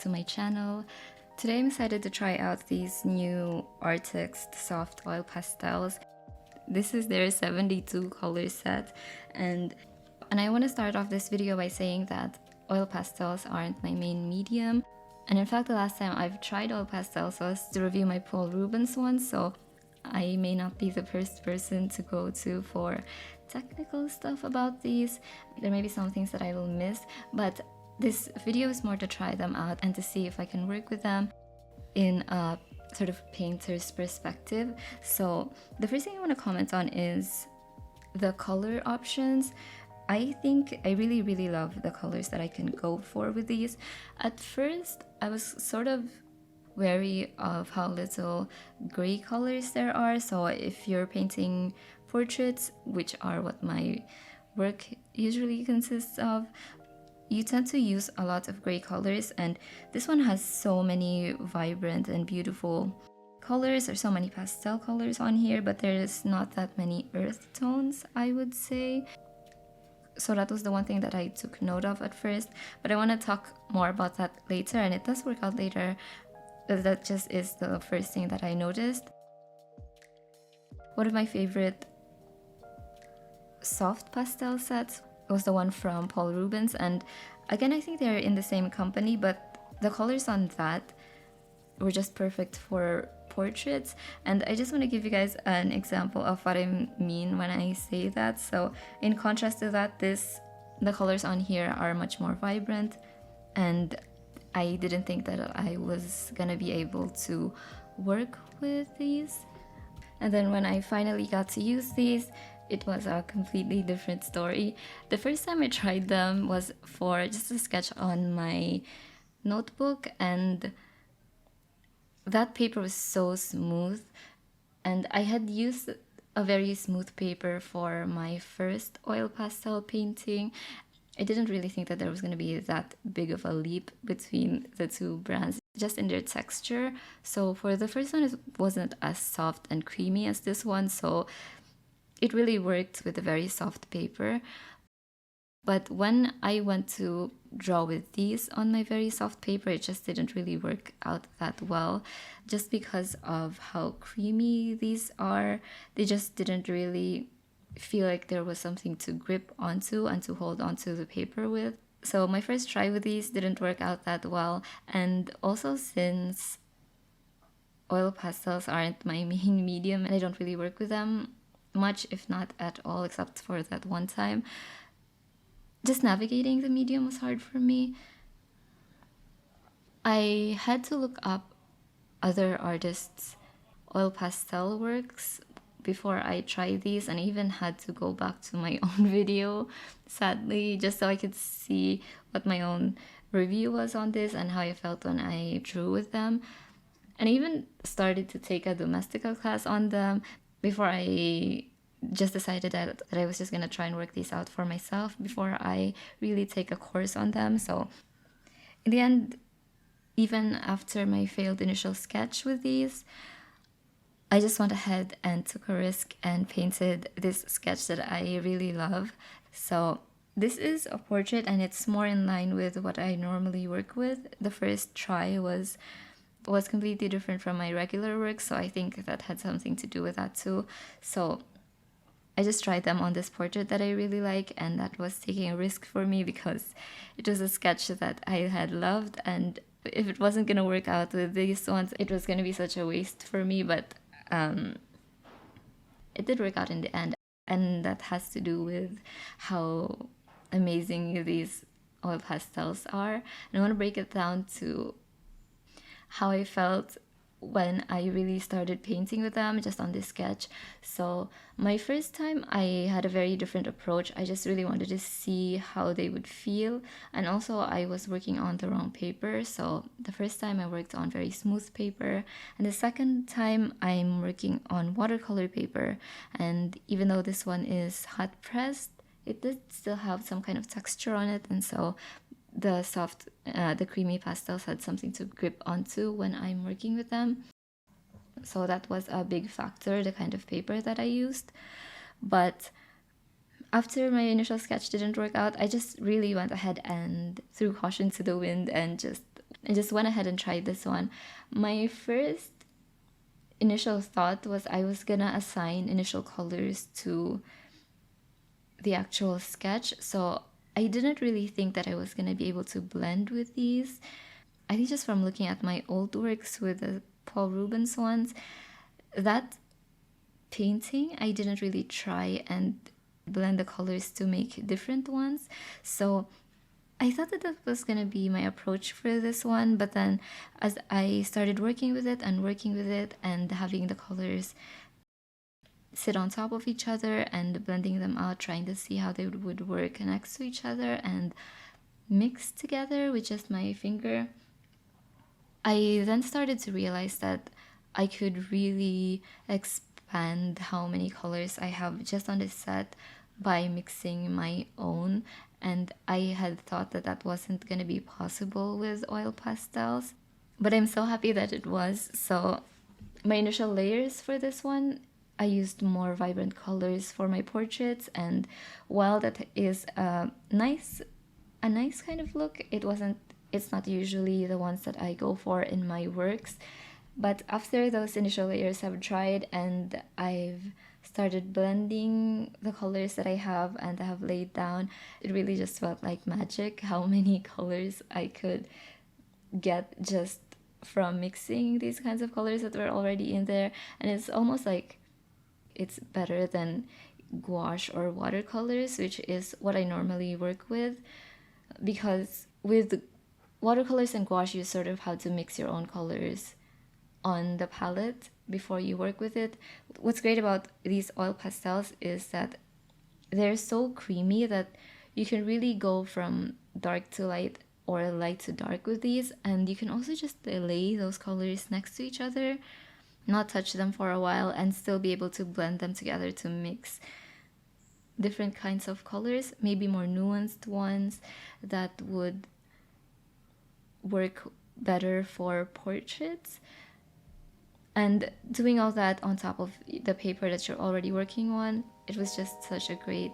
to my channel. Today I'm excited to try out these new Arrtx soft oil pastels. This is their 72 color set, and I want to start off this video by saying that oil pastels aren't my main medium. And in fact, the last time I've tried oil pastels was to review my Paul Rubens one, so I may not be the first person to go to for technical stuff about these. There may be some things that I will miss, but this video is more to try them out and to see if I can work with them in a sort of painter's perspective. So the first thing I want to comment on is the color options. I think I really love the colors that I can go for with these. At first, I was sort of wary of how little gray colors there are. So if you're painting portraits, which are what my work usually consists of, you tend to use a lot of gray colors, and this one has so many vibrant and beautiful colors. There's so many pastel colors on here, but there's not that many earth tones, I would say. So that was the one thing that I took note of at first, but I want to talk more about that later, and it does work out later. That just is the first thing that I noticed. One of my favorite soft pastel sets was the one from Paul Rubens, and again I think they're in the same company, but the colors on that were just perfect for portraits. And I just want to give you guys an example of what I mean when I say that. So in contrast to that, the colors on here are much more vibrant, and I didn't think that I was gonna be able to work with these. And then when I finally got to use these, it was a completely different story. The first time I tried them was for just a sketch on my notebook, and that paper was so smooth, and I had used a very smooth paper for my first oil pastel painting. I didn't really think that there was going to be that big of a leap between the two brands, just in their texture. So for the first one, it wasn't as soft and creamy as this one, so it really worked with a very soft paper. But when I went to draw with these on my very soft paper, it just didn't really work out that well, just because of how creamy these are. They just didn't really feel like there was something to grip onto and to hold onto the paper with. So my first try with these didn't work out that well, and also since oil pastels aren't my main medium and I don't really work with them much, if not at all, except for that one time, just navigating the medium was hard for me. I had to look up other artists' oil pastel works before I tried these, and I even had to go back to my own video, sadly, just so I could see what my own review was on this and how I felt when I drew with them. And I even started to take a Domestika class on them before I just decided that I was just going to try and work these out for myself before I really take a course on them. So in the end, even after my failed initial sketch with these, I just went ahead and took a risk and painted this sketch that I really love. So this is a portrait, and it's more in line with what I normally work with. The first try was completely different from my regular work, so I think that had something to do with that too. So I just tried them on this portrait that I really like, and that was taking a risk for me because it was a sketch that I had loved, and if it wasn't going to work out with these ones, it was going to be such a waste for me. But it did work out in the end, and that has to do with how amazing these oil pastels are. And I want to break it down to how I felt when I really started painting with them just on this sketch. So my first time, I had a very different approach. I just really wanted to see how they would feel, and also I was working on the wrong paper. So the first time I worked on very smooth paper, and the second time I'm working on watercolor paper, and even though this one is hot pressed, it did still have some kind of texture on it, and so the soft, the creamy pastels had something to grip onto when I'm working with them. So that was a big factor, the kind of paper that I used. But after my initial sketch didn't work out, I just really went ahead and threw caution to the wind and just I just went ahead and tried this one. My first initial thought was I was gonna assign initial colors to the actual sketch, so I didn't really think that I was gonna be able to blend with these. I think just from looking at my old works with the Paul Rubens ones, that painting I didn't really try and blend the colors to make different ones. So I thought that was gonna be my approach for this one, but then as I started working with it and having the colors sit on top of each other and blending them out, trying to see how they would work next to each other and mix together with just my finger, I then started to realize that I could really expand how many colors I have just on this set by mixing my own, and I had thought that that wasn't going to be possible with oil pastels, but I'm so happy that it was. So my initial layers for this one, I used more vibrant colors for my portraits, and while that is a nice kind of look, it's not usually the ones that I go for in my works. But after those initial layers have dried and I've started blending the colors that I have and I have laid down, it really just felt like magic how many colors I could get just from mixing these kinds of colors that were already in there. And it's almost like it's better than gouache or watercolors, which is what I normally work with, because with watercolors and gouache you sort of have to mix your own colors on the palette before you work with it. What's great about these oil pastels is that they're so creamy that you can really go from dark to light or light to dark with these, and you can also just lay those colors next to each other, not touch them for a while, and still be able to blend them together to mix different kinds of colors, maybe more nuanced ones that would work better for portraits. And doing all that on top of the paper that you're already working on, it was just such a great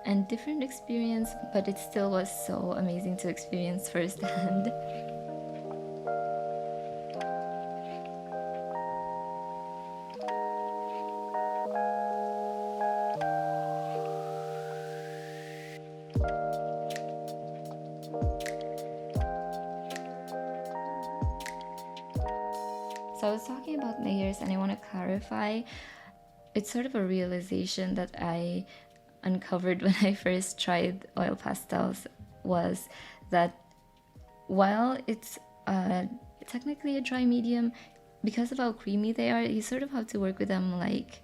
and different experience, but it still was so amazing to experience firsthand. So I was talking about layers, and I want to clarify, it's sort of a realization that I uncovered when I first tried oil pastels, was that while it's technically a dry medium, because of how creamy they are, you sort of have to work with them like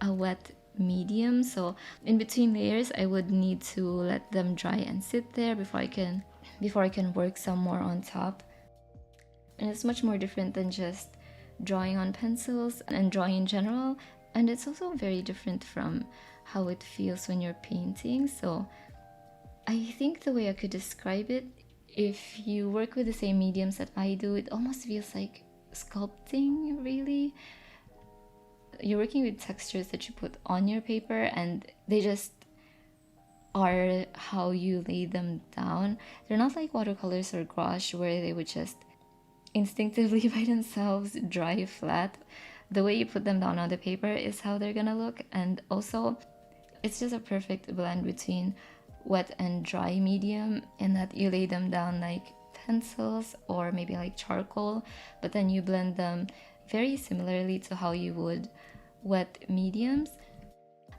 a wet medium. So in between layers I would need to let them dry and sit there before I can work some more on top. And it's much more different than just drawing on pencils and drawing in general, and it's also very different from how it feels when you're painting. So I think the way I could describe it, if you work with the same mediums that I do, it almost feels like sculpting, really. You're working with textures that you put on your paper, and they just are how you lay them down. They're not like watercolors or gouache where they would just instinctively by themselves dry flat. The way you put them down on the paper is how they're gonna look. And also it's just a perfect blend between wet and dry medium, in that you lay them down like pencils or maybe like charcoal, but then you blend them very similarly to how you would wet mediums.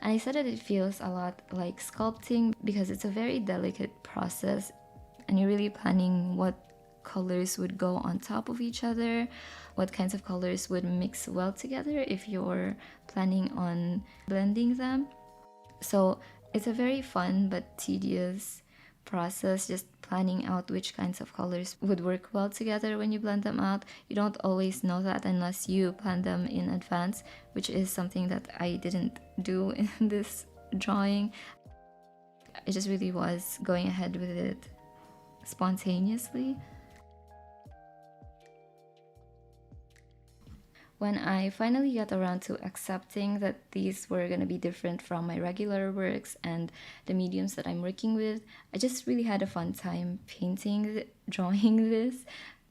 And I said that it feels a lot like sculpting because it's a very delicate process, and you're really planning what colors would go on top of each other, what kinds of colors would mix well together if you're planning on blending them. So it's a very fun but tedious process, just planning out which kinds of colors would work well together when you blend them out. You don't always know that unless you plan them in advance, which is something that I didn't do in this drawing. I just really was going ahead with it spontaneously. when I finally got around to accepting that these were going to be different from my regular works and the mediums that I'm working with, I just really had a fun time drawing this.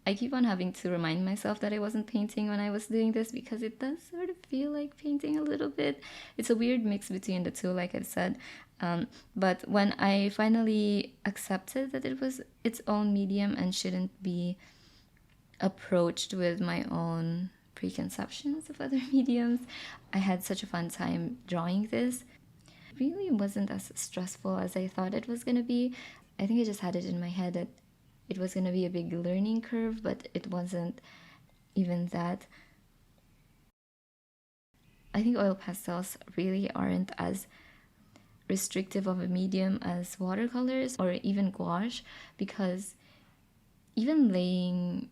I keep on having to remind myself that I wasn't painting when I was doing this because it does sort of feel like painting a little bit. It's a weird mix between the two, like I said. But when I finally accepted that it was its own medium and shouldn't be approached with my own preconceptions of other mediums, I had such a fun time drawing this. It really wasn't as stressful as I thought it was going to be. I think I just had it in my head that it was going to be a big learning curve, but it wasn't even that. I think oil pastels really aren't as restrictive of a medium as watercolors or even gouache, because even laying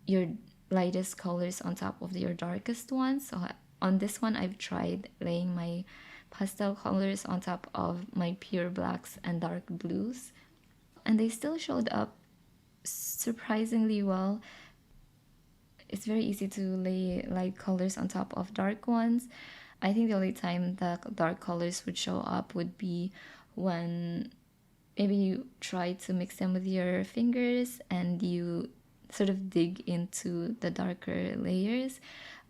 your lightest colors on top of your darkest ones. So on this one, I've tried laying my pastel colors on top of my pure blacks and dark blues, and they still showed up surprisingly well. It's very easy to lay light colors on top of dark ones. I think the only time the dark colors would show up would be when maybe you try to mix them with your fingers and you sort of dig into the darker layers.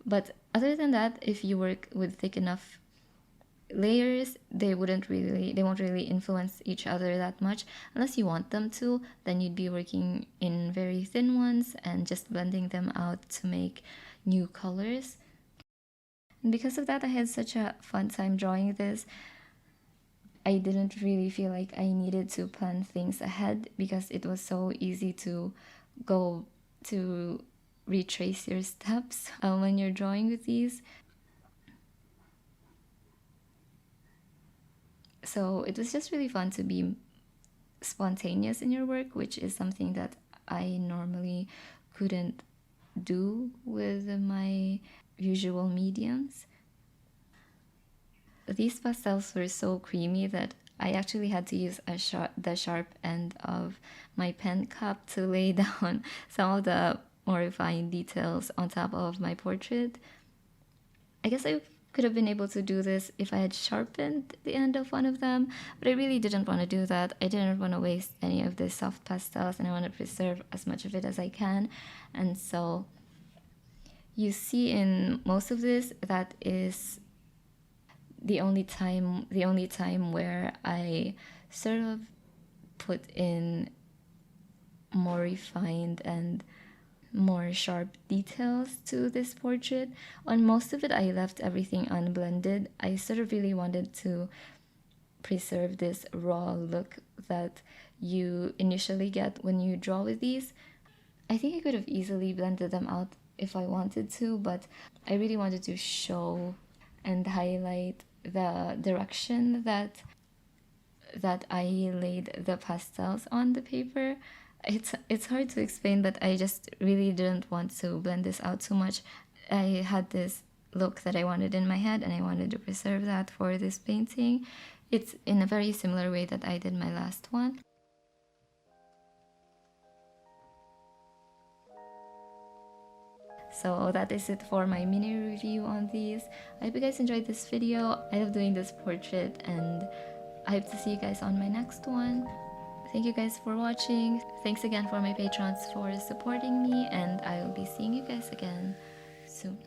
But other than that, if you work with thick enough layers, they won't really influence each other that much unless you want them to. Then you'd be working in very thin ones and just blending them out to make new colors. And because of that, I had such a fun time drawing this. I didn't really feel like I needed to plan things ahead because it was so easy to go to retrace your steps when you're drawing with these. So it was just really fun to be spontaneous in your work, which is something that I normally couldn't do with my usual mediums. These pastels were so creamy that I actually had to use the sharp end of my pen cup to lay down some of the more refined details on top of my portrait. I guess I could have been able to do this if I had sharpened the end of one of them, but I really didn't want to do that. I didn't want to waste any of the soft pastels, and I want to preserve as much of it as I can. And so you see in most of this, that is the only time where I sort of put in more refined and more sharp details to this portrait. On most of it, I left everything unblended. I sort of really wanted to preserve this raw look that you initially get when you draw with these. I think I could have easily blended them out if I wanted to, but I really wanted to show and highlight the direction that I laid the pastels on the paper. It's hard to explain, but I just really didn't want to blend this out too much. I had this look that I wanted in my head, and I wanted to preserve that for this painting. It's in a very similar way that I did my last one. So that is it for my mini review on these. I hope you guys enjoyed this video. I love doing this portrait, and I hope to see you guys on my next one. Thank you guys for watching. Thanks again for my patrons for supporting me, and I will be seeing you guys again soon.